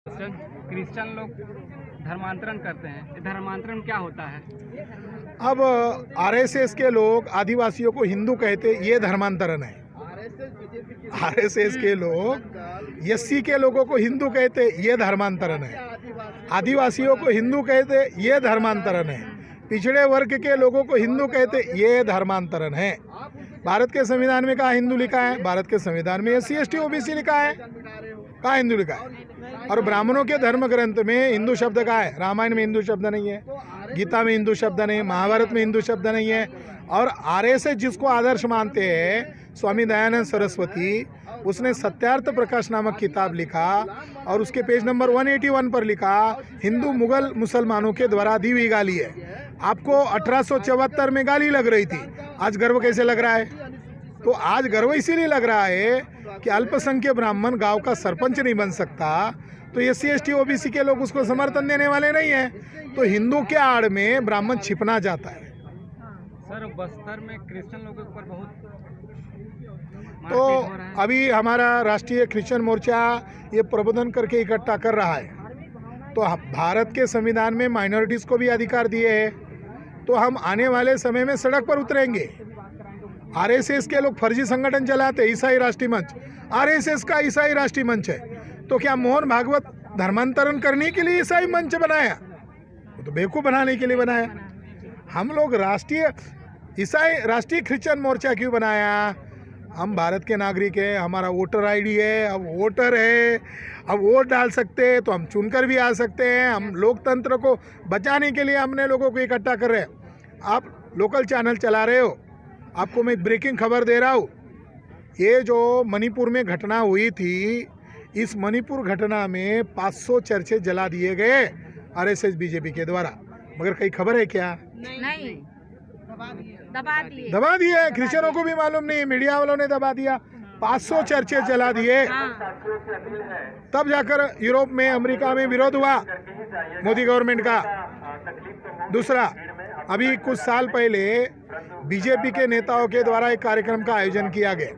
Christian लोग धर्मांतरण करते हैं, धर्मांतरण क्या होता है? अब आरएसएस के लोग आदिवासियों को हिंदू कहते, ये धर्मांतरण है। आरएसएस के लोग एससी के लोगों को हिंदू कहते, ये धर्मांतरण है। आदिवासियों को हिंदू कहते, ये धर्मांतरण है। पिछड़े वर्ग के लोगों को हिंदू कहते, ये धर्मांतरण है। भारत के संविधान में कहाँ हिंदू लिखा है? भारत के संविधान में एससी एसटी ओबीसी लिखा है। कहाँ हिंदू लिखा है? और ब्राह्मणों के धर्म ग्रंथ में हिंदू शब्द कहाँ है? रामायण में हिंदू शब्द नहीं है, गीता में हिंदू शब्द नहीं, महाभारत में हिंदू शब्द नहीं है। और आरएसएस जिसको आदर्श मानते हैं, स्वामी दयानंद सरस्वती, उसने सत्यार्थ प्रकाश नामक किताब लिखा और उसके पेज नंबर 181 पर लिखा, हिंदू मुगल मुसलमानों के द्वारा दी हुई गाली है। आपको 1874 में गाली लग रही थी, आज गर्व कैसे लग रहा है? तो आज गर्व इसीलिए लग रहा है कि अल्पसंख्यक ब्राह्मण गांव का सरपंच नहीं बन सकता, तो एससी एसटी ओबीसी के लोग उसको समर्थन देने वाले नहीं हैं। तो हिंदू के आड़ में ब्राह्मण छिपना जाता है। सर, बस्तर में क्रिश्चियन लोगों के ऊपर बहुत तो अभी हमारा राष्ट्रीय क्रिश्चियन मोर्चा ये प्रबोधन करके इकट्ठा कर रहा है। तो भारत के संविधान में माइनॉरिटीज़ को भी अधिकार दिए हैं। तो हम आने वाले समय में सड़क पर उतरेंगे। आरएसएस के लोग फर्जी संगठन चलाते, ईसाई राष्ट्रीय मंच, आरएसएस का ईसाई राष्ट्रीय मंच है। तो क्या मोहन भागवत धर्मांतरण करने के लिए ईसाई मंच बनाया? तो बेवकूफ़ बनाने के लिए बनाया। हम लोग राष्ट्रीय क्रिश्चियन मोर्चा क्यों बनाया? हम भारत के नागरिक हैं, हमारा वोटर आईडी है, अब वोटर है, अब वोट डाल सकते हैं, तो हम चुनकर भी आ सकते हैं। हम लोकतंत्र को बचाने के लिए हमने लोगों को इकट्ठा कर रहे हैं। आप लोकल चैनल चला रहे हो, आपको मैं ब्रेकिंग खबर दे रहा हूँ। ये जो मणिपुर में घटना हुई थी, इस मणिपुर घटना में 500 चर्चे जला दिए गए आरएसएस बीजेपी के द्वारा। मगर कहीं खबर है क्या? नहीं, दबा दिए। क्रिश्चियनों को भी मालूम नहीं, मीडिया वालों ने दबा दिया। 500 चर्चे जला दिए। तब जाकर यूरोप में, अमेरिका में विरोध हुआ मोदी गवर्नमेंट का। दूसरा, अभी कुछ साल पहले बीजेपी के नेताओं के द्वारा एक कार्यक्रम का आयोजन किया गया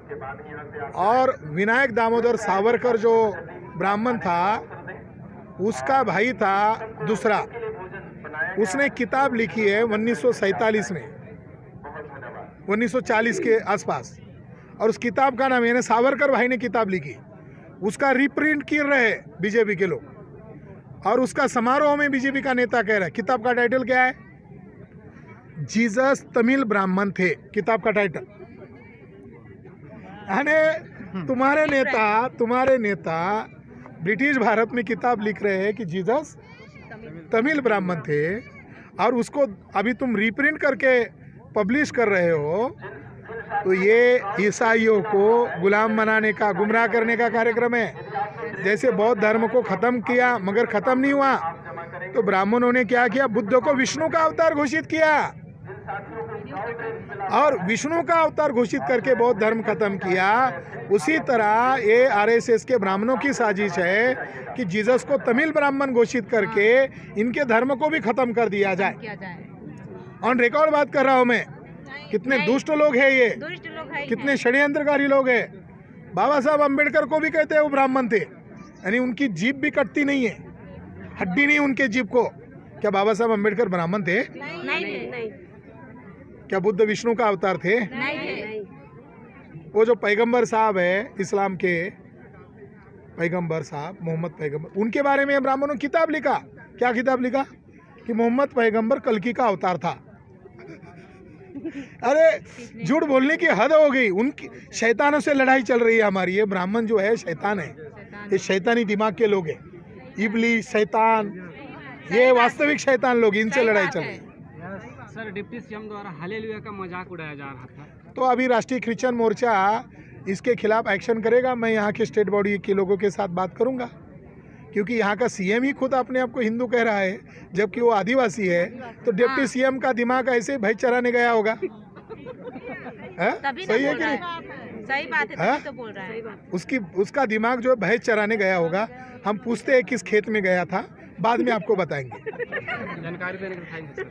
और विनायक दामोदर सावरकर जो ब्राह्मण था, उसका भाई था दूसरा, उसने किताब लिखी है 1947 में, 1940 के आसपास, और उस किताब का नाम, यानी सावरकर भाई ने किताब लिखी, उसका रिप्रिंट कर रहे हैं बीजेपी के लोग। और उसका समारोह में बीजेपी का नेता कह रहा है, किताब का टाइटल क्या है? जीसस तमिल ब्राह्मण थे, किताब का टाइटल। यानी तुम्हारे नेता ब्रिटिश भारत में किताब लिख रहे हैं कि जीसस तमिल ब्राह्मण थे, और उसको अभी तुम रीप्रिंट करके पब्लिश कर रहे हो। तो ये ईसाइयों को गुलाम बनाने का, गुमराह करने का कार्यक्रम है। जैसे बौद्ध धर्म को ख़त्म किया मगर ख़त्म नहीं हुआ, तो ब्राह्मणों ने क्या किया? बुद्ध को विष्णु का अवतार घोषित किया, और विष्णु का अवतार घोषित करके बौद्ध धर्म खत्म किया। उसी तरह ये आरएसएस के ब्राह्मणों की साजिश है कि जीसस को तमिल ब्राह्मण घोषित करके इनके धर्म को भी खत्म कर दिया जाए। ऑन रिकॉर्ड बात कर रहा हूँ मैं। कितने दुष्ट लोग हैं ये, कितने षड्यंत्रकारी लोग हैं। बाबा साहब अम्बेडकर को भी कहते हैं वो ब्राह्मण थे, यानी उनकी जीभ भी कटती नहीं है, हड्डी नहीं उनके जीभ को। क्या बाबा साहब अम्बेडकर ब्राह्मण थे? नहीं। क्या बुद्ध विष्णु का अवतार थे? नहीं। वो जो पैगंबर साहब है, इस्लाम के पैगंबर साहब मोहम्मद पैगंबर, उनके बारे में ब्राह्मणों ने किताब लिखा। क्या किताब लिखा? कि मोहम्मद पैगंबर कल्कि का अवतार था। अरे झूठ बोलने की हद हो गई। उनकी शैतानों से लड़ाई चल रही है हमारी। ये ब्राह्मण जो है शैतान है, ये शैतानी दिमाग के लोग हैं। इबलीस, शैतान, ये वास्तविक शैतान लोग, इनसे लड़ाई चल रही है। सर, डिप्टी सीएम द्वारा हालेलुया का मजाक उड़ाया जा रहा था। तो अभी राष्ट्रीय क्रिश्चियन मोर्चा इसके खिलाफ एक्शन करेगा। मैं यहाँ के स्टेट बॉडी के लोगों के साथ बात करूँगा, क्योंकि यहाँ का सीएम ही खुद अपने आप को हिंदू कह रहा है, जबकि वो आदिवासी है। तो डिप्टी सीएम का दिमाग ऐसे भैंस चराने गया होगा। सही है कि नहीं? सही बात है, तभी तो बोल रहा है। उसका दिमाग जो भैंस चराने गया होगा। हम पूछते हैं किस खेत में गया था, बाद में आपको बताएंगे। जानकारी देने के लिए थैंक यू।